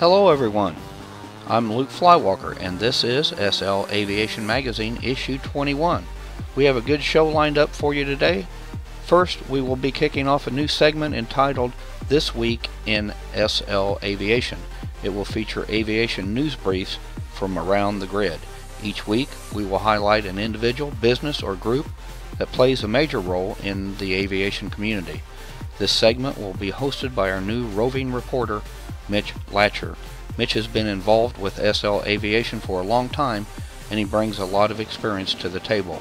Hello everyone, I'm Luke Flywalker and this is SL Aviation Magazine issue 21. We have a good show lined up for you today. First, we will be kicking off a new segment entitled This Week in SL Aviation. It will feature aviation news briefs from around the grid. Each week, we will highlight an individual, business, or group that plays a major role in the aviation community. This segment will be hosted by our new roving reporter, Mitch Latcher. Mitch has been involved with SL Aviation for a long time, and he brings a lot of experience to the table.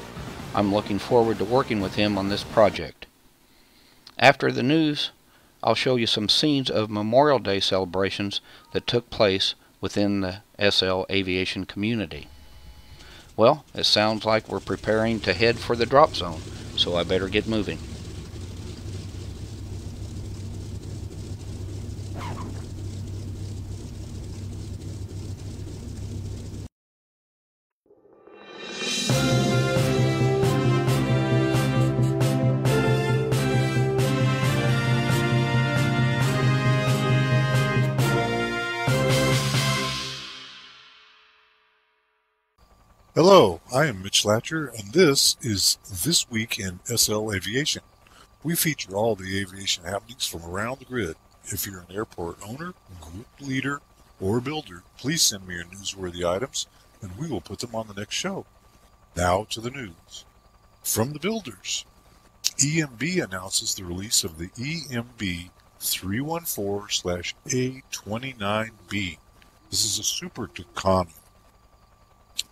I'm looking forward to working with him on this project. After the news, I'll show you some scenes of Memorial Day celebrations that took place within the SL Aviation community. Well, it sounds like we're preparing to head for the drop zone, so I better get moving. Hello, I am Mitch Latcher, and this is This Week in SL Aviation. We feature all the aviation happenings from around the grid. If you're an airport owner, group leader, or builder, please send me your newsworthy items, and we will put them on the next show. Now to the news. From the builders, EMB announces the release of the EMB 314/A29B. This is a Super Tucano.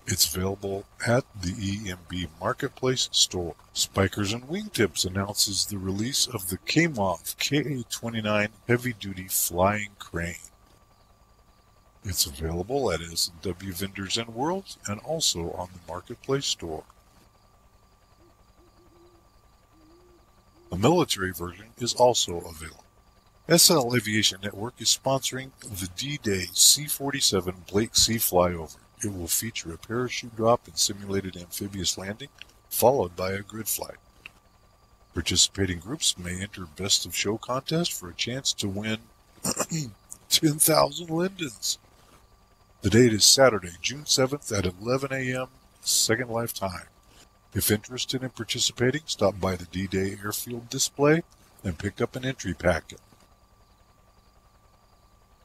It's available at the EMB Marketplace store. Spikers and Wingtips announces the release of the KMOV KA-29 heavy-duty flying crane. It's available at S&W Vendors and Worlds and also on the Marketplace store. The military version is also available. SL Aviation Network is sponsoring the D-Day C-47 Blake Sea flyover. It will feature a parachute drop and simulated amphibious landing, followed by a grid flight. Participating groups may enter Best of Show contest for a chance to win 10,000 Lindens. The date is Saturday, June 7th at 11 a.m. Second Life time. If interested in participating, stop by the D-Day Airfield display and pick up an entry packet.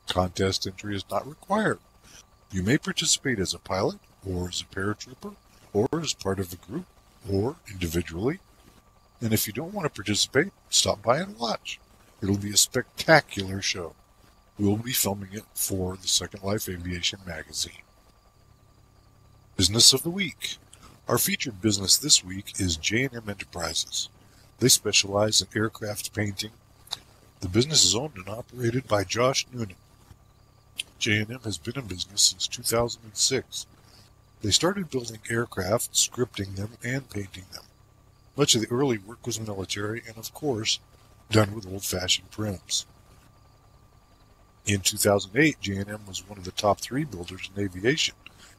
Contest entry is not required. You may participate as a pilot, or as a paratrooper, or as part of a group, or individually. And if you don't want to participate, stop by and watch. It'll be a spectacular show. We'll be filming it for the Second Life Aviation magazine. Business of the Week. Our featured business this week is J&M Enterprises. They specialize in aircraft painting. The business is owned and operated by Josh Noonan. J&M has been in business since 2006. They started building aircraft, scripting them, and painting them. Much of the early work was military and, of course, done with old-fashioned trims. In 2008, J&M was one of the top 3 builders in aviation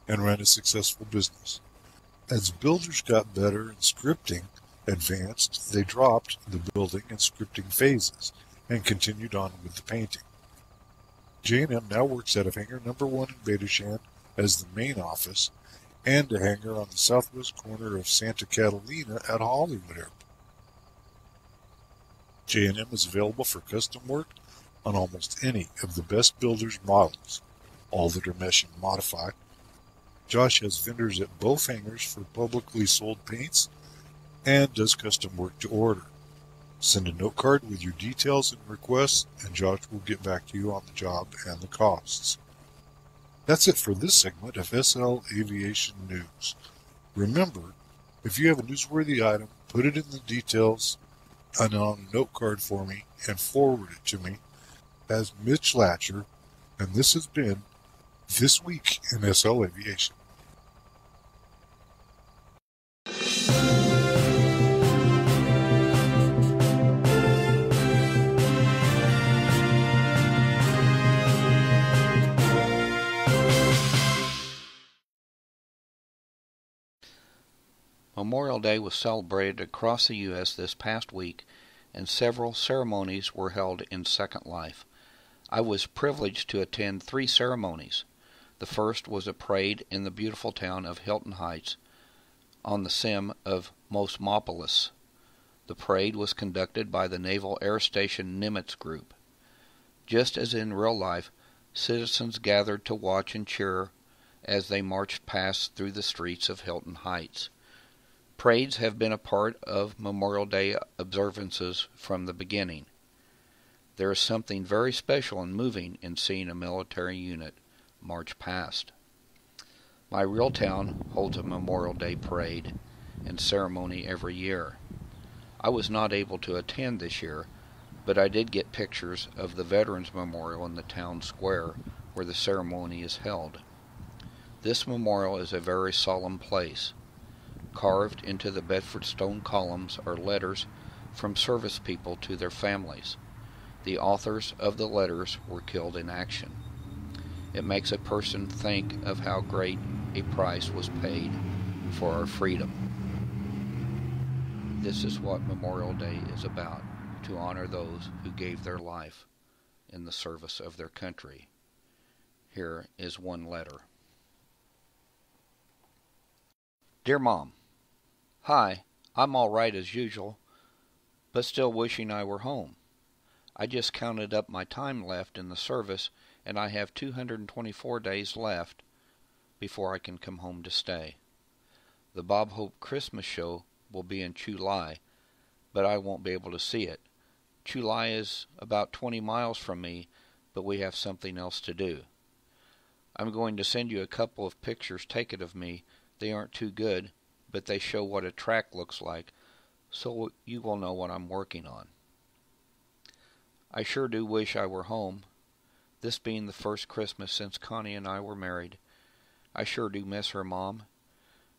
and ran a successful business. As builders got better and scripting advanced, they dropped the building and scripting phases and continued on with the painting. J&M now works out of Hangar No. 1 in Beta as the main office and a hangar on the southwest corner of Santa Catalina at Hollywood Airport. J&M is available for custom work on almost any of the best builders' models, all that are mesh and modified. Josh has vendors at both hangars for publicly sold paints and does custom work to order. Send a note card with your details and requests, and Josh will get back to you on the job and the costs. That's it for this segment of SL Aviation News. Remember, if you have a newsworthy item, put it in the details and on a note card for me and forward it to me as Mitch Latcher, and this has been This Week in SL Aviation. Memorial Day was celebrated across the U.S. this past week, and several ceremonies were held in Second Life. I was privileged to attend 3 ceremonies. The first was a parade in the beautiful town of Hilton Heights on the sim of Mosmopolis. The parade was conducted by the Naval Air Station Nimitz Group. Just as in real life, citizens gathered to watch and cheer as they marched past through the streets of Hilton Heights. Parades have been a part of Memorial Day observances from the beginning. There is something very special and moving in seeing a military unit march past. My real town holds a Memorial Day parade and ceremony every year. I was not able to attend this year, but I did get pictures of the Veterans Memorial in the town square where the ceremony is held. This memorial is a very solemn place. Carved into the Bedford stone columns are letters from service people to their families. The authors of the letters were killed in action. It makes a person think of how great a price was paid for our freedom. This is what Memorial Day is about, to honor those who gave their life in the service of their country. Here is one letter. Dear Mom, Hi, I'm all right as usual, but still wishing I were home. I just counted up my time left in the service, and I have 224 days left before I can come home to stay. The Bob Hope Christmas show will be in July, but I won't be able to see it. July is about 20 miles from me, but we have something else to do. I'm going to send you a couple of pictures taken of me. They aren't too good, but they show what a track looks like, so you will know what I'm working on. I sure do wish I were home, this being the first Christmas since Connie and I were married. I sure do miss her, Mom.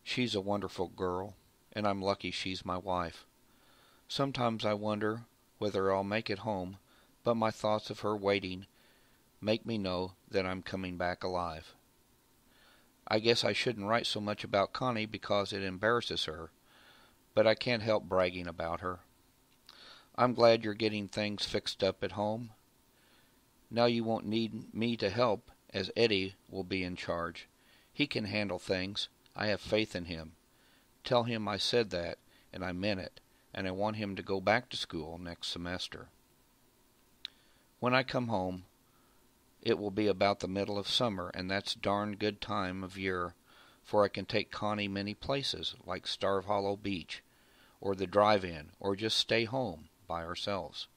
She's a wonderful girl, and I'm lucky she's my wife. Sometimes I wonder whether I'll make it home, but my thoughts of her waiting make me know that I'm coming back alive. I guess I shouldn't write so much about Connie because it embarrasses her, but I can't help bragging about her. I'm glad you're getting things fixed up at home. Now you won't need me to help, as Eddie will be in charge. He can handle things. I have faith in him. Tell him I said that, and I meant it, and I want him to go back to school next semester. When I come home, it will be about the middle of summer, and that's darn good time of year, for I can take Connie many places, like Starve Hollow Beach, or the drive-in, or just stay home by ourselves.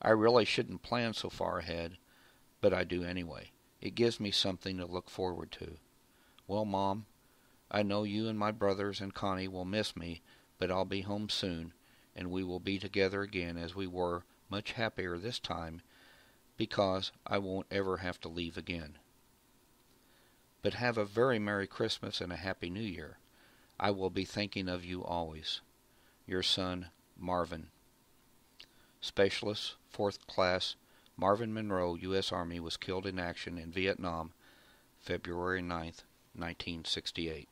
I really shouldn't plan so far ahead, but I do anyway. It gives me something to look forward to. Well, Mom, I know you and my brothers and Connie will miss me, but I'll be home soon, and we will be together again as we were, much happier this time, because I won't ever have to leave again. But have a very Merry Christmas and a Happy New Year. I will be thinking of you always. Your son, Marvin. Specialist, 4th Class, Marvin Monroe, U.S. Army, was killed in action in Vietnam, February 9th, 1968.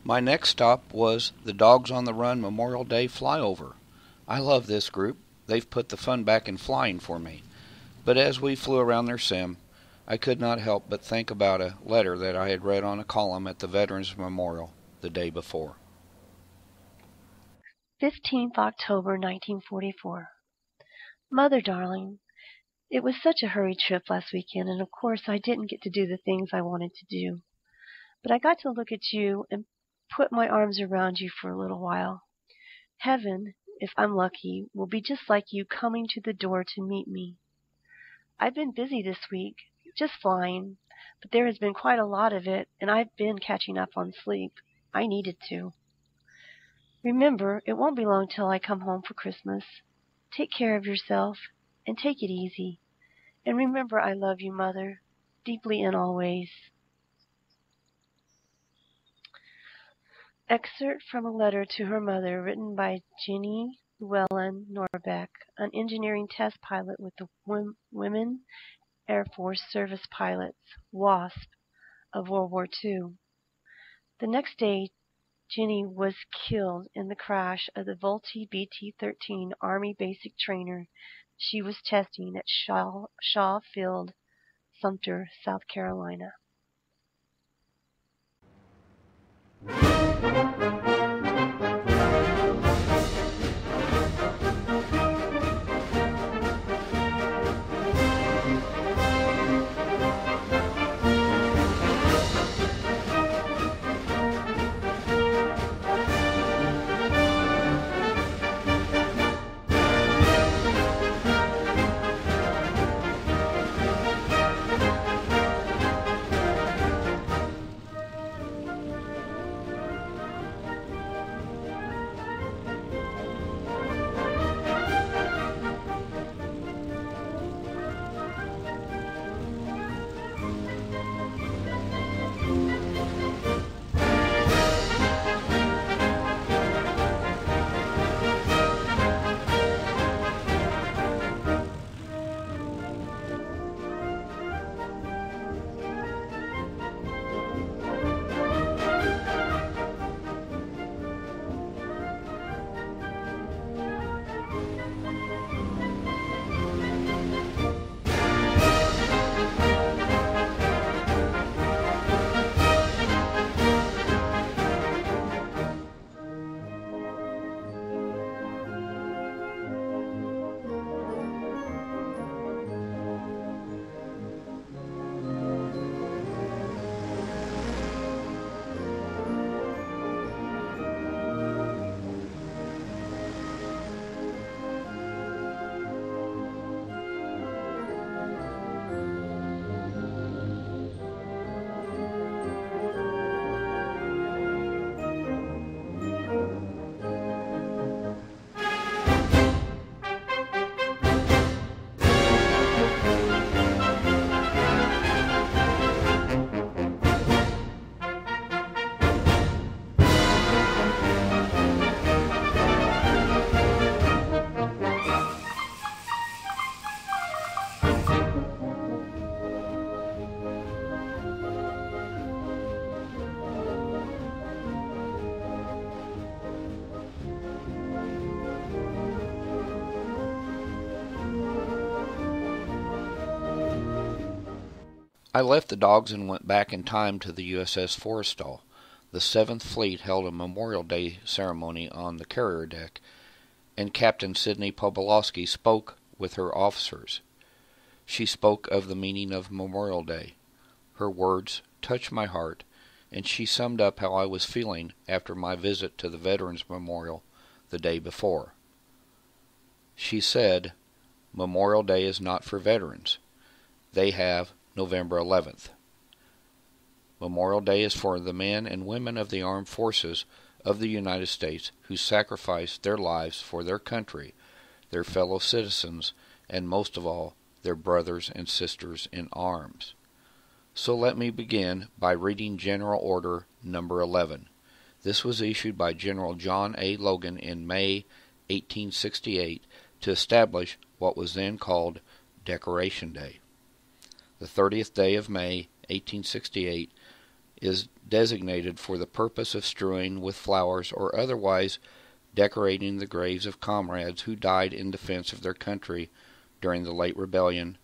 My next stop was the Dogs on the Run Memorial Day flyover. I love this group. They've put the fun back in flying for me. But as we flew around their sim, I could not help but think about a letter that I had read on a column at the Veterans Memorial the day before. 15th October 1944. Mother, darling, it was such a hurried trip last weekend, and of course I didn't get to do the things I wanted to do. But I got to look at you and put my arms around you for a little while. Heaven, if I'm lucky, will be just like you coming to the door to meet me. I've been busy this week, just flying, but there has been quite a lot of it, and I've been catching up on sleep. I needed to. Remember, it won't be long till I come home for Christmas. Take care of yourself, and take it easy. And remember I love you, Mother, deeply and always. Excerpt from a letter to her mother written by Jenny Llewellyn Norbeck, an engineering test pilot with the Women Air Force Service Pilots, WASP, of World War II. The next day, Jenny was killed in the crash of the Vultee BT-13 Army Basic Trainer she was testing at Shaw Field, Sumter, South Carolina. I left the dogs and went back in time to the USS Forrestal. The 7th Fleet held a Memorial Day ceremony on the carrier deck, and Captain Sidney Pobolowski spoke with her officers. She spoke of the meaning of Memorial Day. Her words touched my heart, and she summed up how I was feeling after my visit to the Veterans Memorial the day before. She said, "Memorial Day is not for veterans. They have November 11th. Memorial Day is for the men and women of the armed forces of the United States who sacrificed their lives for their country, their fellow citizens, and most of all, their brothers and sisters in arms." So let me begin by reading General Order Number 11. This was issued by General John A. Logan in May 1868 to establish what was then called Decoration Day. The 30th day of May, 1868, is designated for the purpose of strewing with flowers or otherwise decorating the graves of comrades who died in defense of their country during the late rebellion,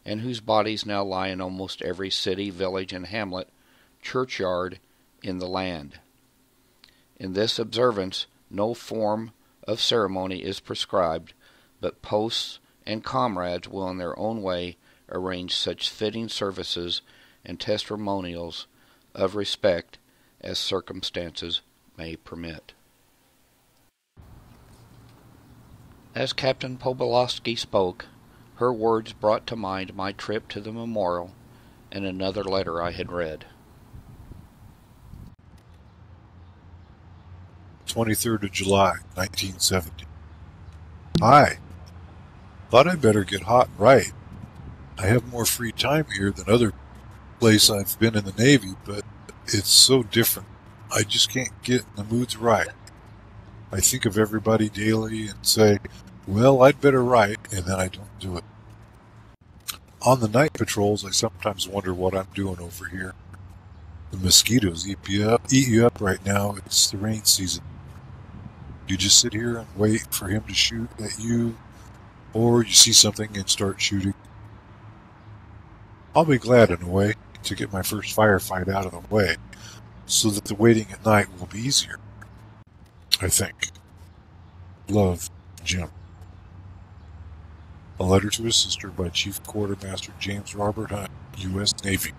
and whose bodies now lie in almost every city, village, and hamlet, churchyard in the land. In this observance, no form of ceremony is prescribed, but posts and comrades will in their own way arrange such fitting services and testimonials of respect as circumstances may permit. As Captain Pobolowski spoke, her words brought to mind my trip to the memorial and another letter I had read. 23rd of July, 1970. Hi. Thought I'd better get hot and right. I have more free time here than other place I've been in the Navy, but it's so different. I just can't get in the moods right. I think of everybody daily and say, well, I'd better write, and then I don't do it. On the night patrols, I sometimes wonder what I'm doing over here. The mosquitoes eat you up right now. It's the rain season. You just sit here and wait for him to shoot at you, or you see something and start shooting. I'll be glad in a way to get my first firefight out of the way, so that the waiting at night will be easier. I think. Love, Jim. A letter to his sister by Chief Quartermaster James Robert Hunt, U.S. Navy,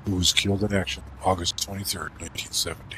who was killed in action August 23, 1970.